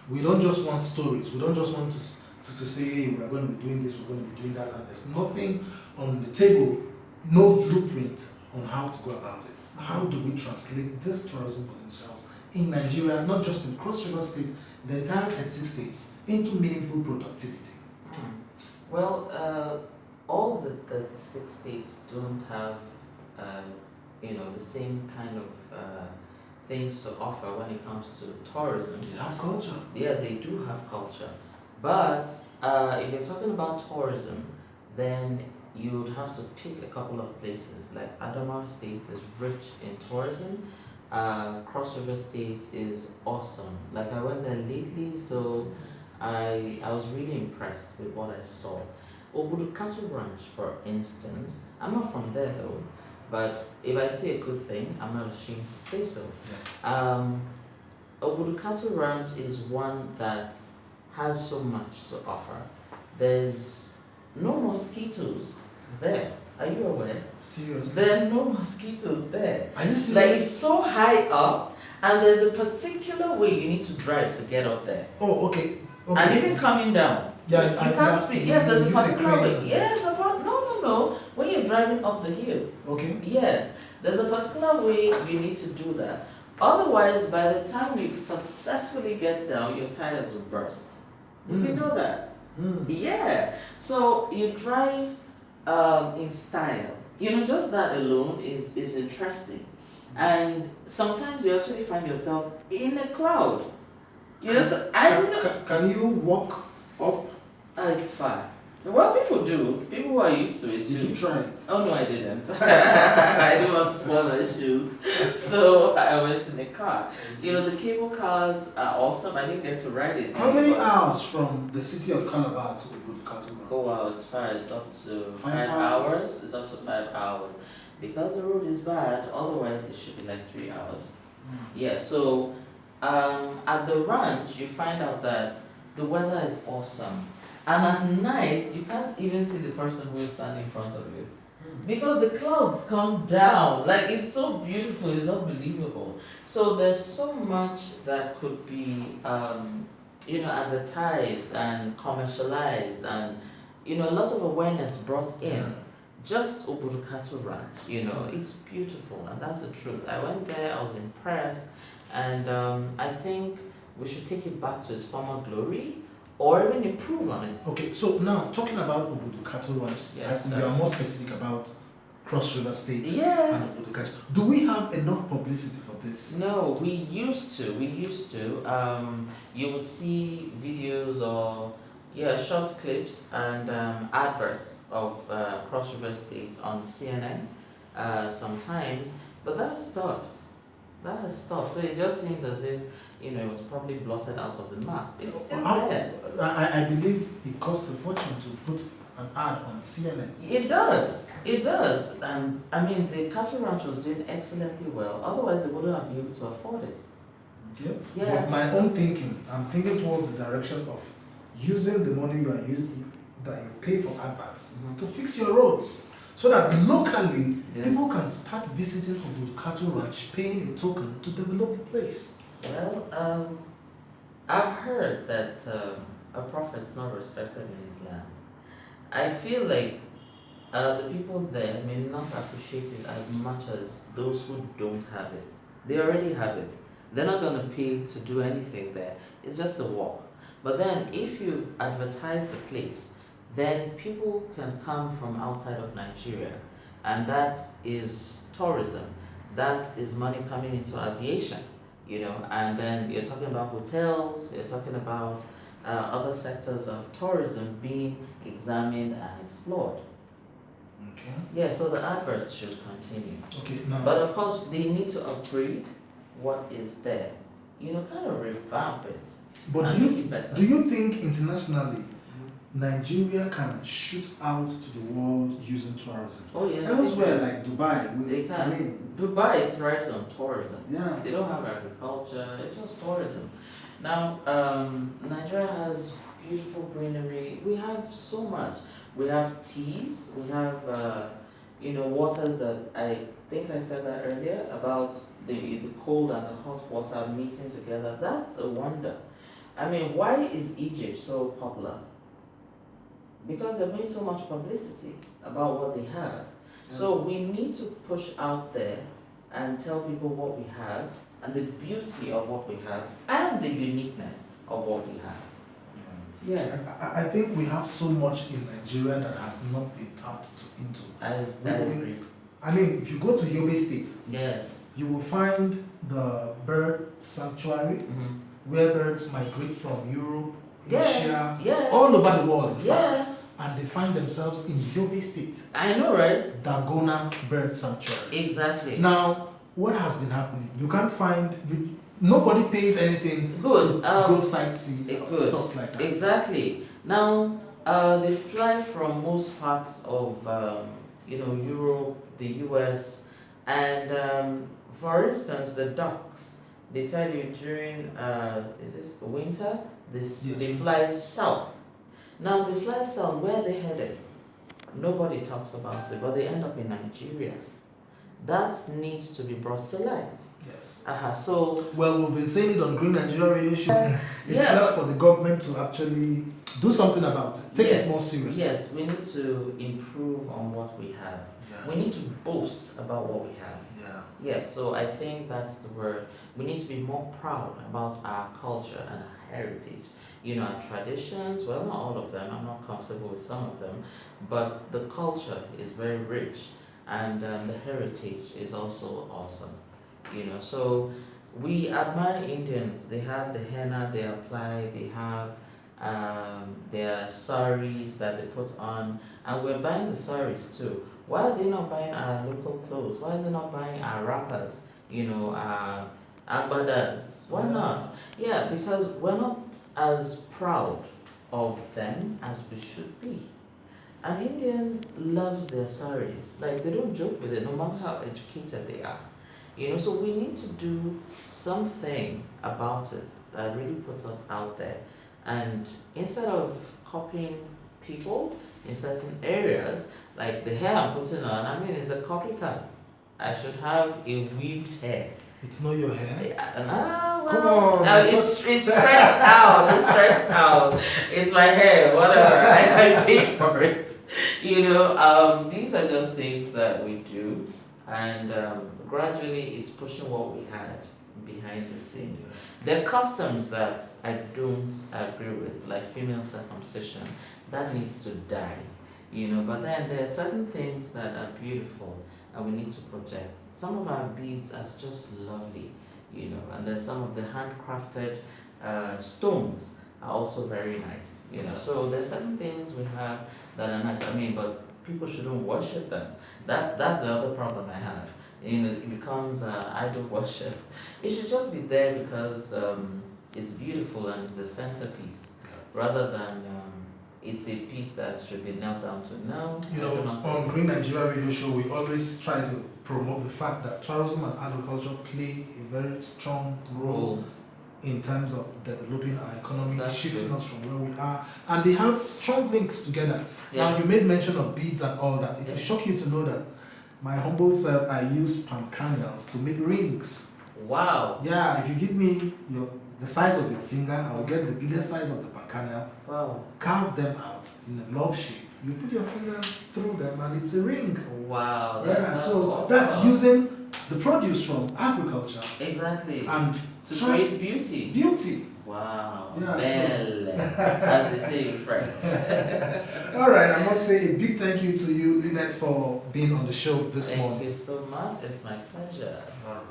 We don't just want stories. We don't just want to say, hey, we're going to be doing this, we're going to be doing that, and there's nothing on the table, no blueprint on how to go about it. How do we translate these tourism potentials in Nigeria, not just in Cross River State, the entire 36 states, into meaningful productivity? Well, all the 36 states don't have, the same kind of things to offer when it comes to tourism. They have culture. Yeah, they do have culture. But if you're talking about tourism, then you would have to pick a couple of places. Like Adamawa State is rich in tourism. Cross River State is awesome. Like I went there lately, so I was really impressed with what I saw. Obudu Cattle Ranch, for instance, I'm not from there though, but if I see a good thing, I'm not ashamed to say so. Obudu Cattle Ranch is one that has so much to offer. There's no mosquitoes there. Are you aware? Seriously? There are no mosquitoes there. Are you serious? Like it's so high up, and there's a particular way you need to drive to get up there. Oh, okay. And even coming down. Yeah, you can't speed. Yes, there's a particular way. Yes, no. When you're driving up the hill. Okay. Yes, there's a particular way you need to do that. Otherwise, by the time you successfully get down, your tires will burst. Did you know that? Yeah. So you drive in style. Just that alone is interesting. And sometimes you actually find yourself in a cloud. Can you walk up? It's fine. Well, people do. People who are used to it do. Did you try it? Oh no, I didn't. I didn't want to spoil my shoes, so I went in the car. The cable cars are awesome. I didn't get to ride it. How many hours from the city of Calabar to Obudu Cattle Ranch? Oh wow, as far as up to 5 hours. It's up to 5 hours. Because the road is bad, otherwise it should be like 3 hours. Yeah, so at the ranch you find out that the weather is awesome. And at night, you can't even see the person who is standing in front of you. Because the clouds come down. Like, it's so beautiful, it's unbelievable. So there's so much that could be, advertised and commercialized and, lots of awareness brought in. Just Obudu Cattle Ranch, it's beautiful and that's the truth. I went there, I was impressed, and I think we should take it back to its former glory. Or even improve on it. Okay, so now talking about Obudu Cattle Ranch, we are more specific about Cross River State and Obudu Cattle. Do we have enough publicity for this? No, we used to. You would see videos or short clips and adverts of Cross River State on CNN sometimes, but that stopped. That has stopped. So it just seemed as if it was probably blotted out of the map. It's still there. I believe it costs a fortune to put an ad on CNN. It does. And the cattle ranch was doing excellently well. Otherwise, they wouldn't have been able to afford it. Yep. Yeah. But my own thinking, I'm thinking towards the direction of using the money you are using that you pay for adverts to fix your roads. So that locally, people can start visiting Obudu Cattle Ranch, paying a token to develop the place. Well, I've heard that a prophet is not respected in his land. I feel like the people there may not appreciate it as much as those who don't have it. They already have it. They're not going to pay to do anything there. It's just a walk. But then if you advertise the place, then people can come from outside of Nigeria, and that is tourism. That is money coming into aviation, and then you're talking about hotels, you're talking about other sectors of tourism being examined and explored. Okay. Yeah, so the adverts should continue. Okay, now. But of course, they need to upgrade what is there, kind of revamp it. But do you think internationally, Nigeria can shoot out to the world using tourism? Oh yes. Elsewhere, like Dubai, they can. Dubai thrives on tourism. Yeah. They don't have agriculture. It's just tourism. Now, Nigeria has beautiful greenery. We have so much. We have teas. We have, waters that I think I said that earlier about the cold and the hot water meeting together. That's a wonder. I mean, why is Egypt so popular? Because they've made so much publicity about what they have. So we need to push out there and tell people what we have and the beauty of what we have and the uniqueness of what we have. Yes. I think we have so much in Nigeria that has not been tapped into. I agree. I mean, if you go to Yobe State, Yes. you will find the bird sanctuary where birds migrate from Europe, Asia, Yes. all over the world, in Yes. fact, and they find themselves in Yobe State, I know, right? Dagona Bird Sanctuary. Exactly. Now, what has been happening? You can't find, nobody pays anything Good. to go sightsee or good. stuff like that. Exactly. Now, they fly from most parts of, Europe, the US, and for instance, the ducks. They tell you during is this winter? Yes, They winter. fly south. Now they fly south. Where are they headed? Nobody talks about it, but they end up in Nigeria. That needs to be brought to light. Yes. So Well, we've been saying it on Green Nigeria Radio Show. It's yeah. left for the government to actually do something about it. Take it more seriously. Yes, we need to improve on what we have. Yeah. We need to boast about what we have. Yeah. Yes, so I think that's the word. We need to be more proud about our culture and our heritage. Our traditions, well, not all of them, I'm not comfortable with some of them, but the culture is very rich and the heritage is also awesome. So we admire Indians. They have the henna they apply, they have their saris that they put on, and we're buying the saris too. Why are they not buying our local clothes? Why are they not buying our wrappers? Our agbadas? Why not? Yeah, because we're not as proud of them as we should be. An Indian loves their saris. Like, they don't joke with it, no matter how educated they are. So we need to do something about it that really puts us out there. And instead of copying people in certain areas, like the hair I'm putting on, it's a copycat. I should have a weaved hair. It's not your hair. Well, Come on. it's stretched out. It's stretched out. It's my hair. Whatever. I paid for it. These are just things that we do, and gradually it's pushing what we had behind the scenes. There are customs that I don't agree with, like female circumcision. That needs to die. But then there are certain things that are beautiful and we need to project. Some of our beads are just lovely, and then some of the handcrafted stones are also very nice, So there's certain things we have that are nice. But people shouldn't worship them. That's the other problem I have. It becomes idol worship. It should just be there because it's beautiful and it's a centerpiece, rather than it's a piece that should be knelt down to. No. On Green Nigeria Radio Show, we always try to promote the fact that tourism and agriculture play a very strong role in terms of developing our economy, shifting us from where we are, and they have strong links together. Yes. Now, you made mention of beads and all that. It will shock you to know that my humble self, I use palm kernels to make rings. Wow. Yeah, if you give me the size of your finger, I will get the biggest size of the palm kernel. Wow. Carve them out in a love shape. You put your fingers through them and it's a ring. Wow. So awesome. that's using the produce from agriculture. Exactly. And to create beauty. Beauty. Wow. Yeah, Belle, as they say in French. All right, I must say a big thank you to you, Lynette, for being on the show this morning. Thank you so much. It's my pleasure. All right.